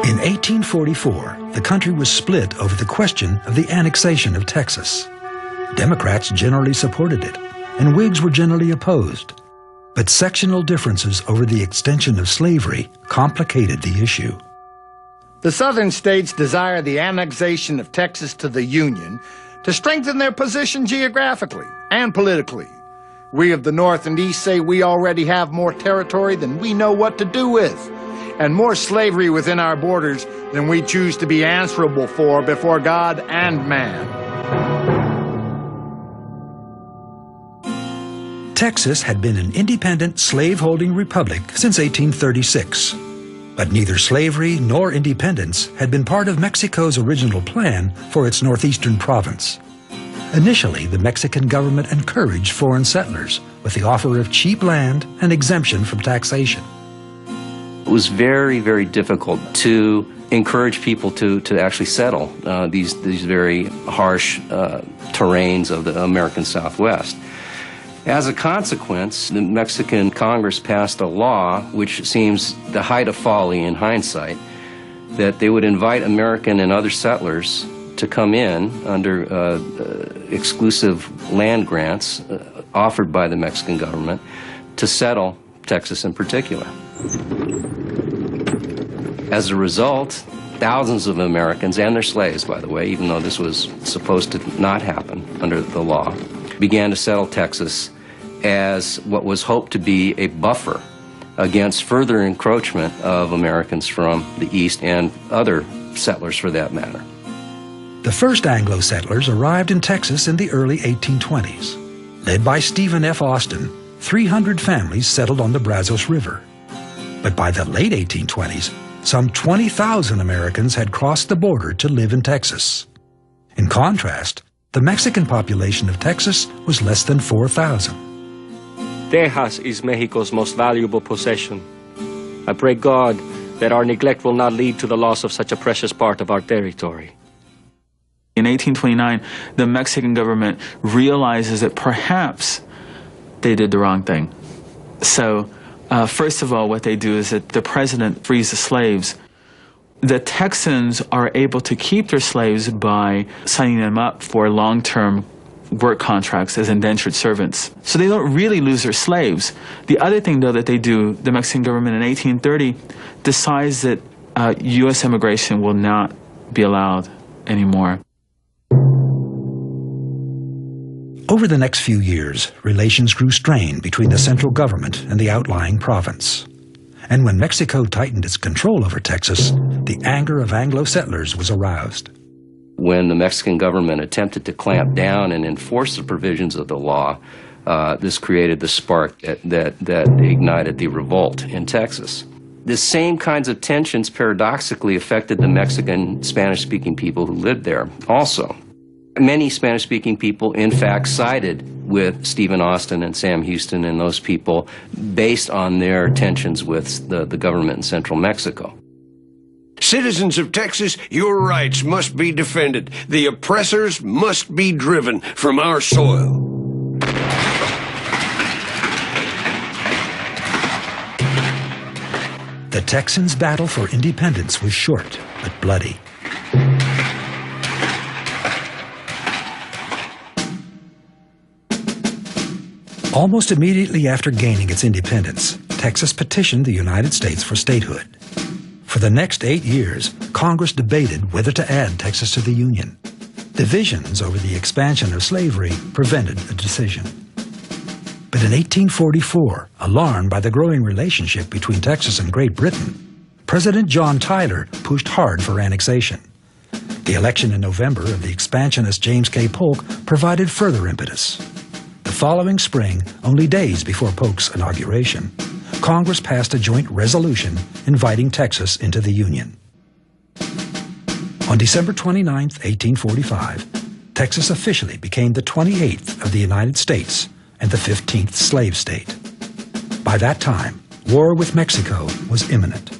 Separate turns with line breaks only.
In 1844, the country was split over the question of the annexation of Texas. Democrats generally supported it, and Whigs were generally opposed. But sectional differences over the extension of slavery complicated the issue.
The Southern states desire the annexation of Texas to the Union to strengthen their position geographically and politically. We of the North and East say we already have more territory than we know what to do with, and more slavery within our borders than we choose to be answerable for before God and man.
Texas had been an independent slave-holding republic since 1836. But neither slavery nor independence had been part of Mexico's original plan for its northeastern province. Initially, the Mexican government encouraged foreign settlers with the offer of cheap land and exemption from taxation.
It was very, very difficult to encourage people to actually settle these very harsh terrains of the American Southwest. As a consequence, the Mexican Congress passed a law which seems the height of folly in hindsight, that they would invite American and other settlers to come in under exclusive land grants offered by the Mexican government to settle Texas in particular. As a result, thousands of Americans, and their slaves, by the way, even though this was supposed to not happen under the law, began to settle Texas as what was hoped to be a buffer against further encroachment of Americans from the East and other settlers for that matter.
The first Anglo settlers arrived in Texas in the early 1820s. Led by Stephen F. Austin, 300 families settled on the Brazos River. But by the late 1820s, some 20,000 Americans had crossed the border to live in Texas. In contrast, the Mexican population of Texas was less than 4,000.
Texas is Mexico's most valuable possession. I pray God that our neglect will not lead to the loss of such a precious part of our territory.
In 1829, the Mexican government realizes that perhaps they did the wrong thing. So, first of all, what they do is that the president frees the slaves. The Texans are able to keep their slaves by signing them up for long-term work contracts as indentured servants. So they don't really lose their slaves. The other thing, though, that they do, the Mexican government in 1830 decides that U.S. immigration will not be allowed anymore.
Over the next few years, relations grew strained between the central government and the outlying province. And when Mexico tightened its control over Texas, the anger of Anglo settlers was aroused.
When the Mexican government attempted to clamp down and enforce the provisions of the law, this created the spark that ignited the revolt in Texas. The same kinds of tensions paradoxically affected the Mexican Spanish-speaking people who lived there also. Many Spanish-speaking people, in fact, sided with Stephen Austin and Sam Houston and those people based on their tensions with the government in central Mexico.
Citizens of Texas, your rights must be defended. The oppressors must be driven from our soil.
The Texans' battle for independence was short but bloody. Almost immediately after gaining its independence, Texas petitioned the United States for statehood. For the next 8 years, Congress debated whether to add Texas to the Union. Divisions over the expansion of slavery prevented a decision. But in 1844, alarmed by the growing relationship between Texas and Great Britain, President John Tyler pushed hard for annexation. The election in November of the expansionist James K. Polk provided further impetus. The following spring, only days before Polk's inauguration, Congress passed a joint resolution inviting Texas into the Union. On December 29, 1845, Texas officially became the 28th of the United States and the 15th slave state. By that time, war with Mexico was imminent.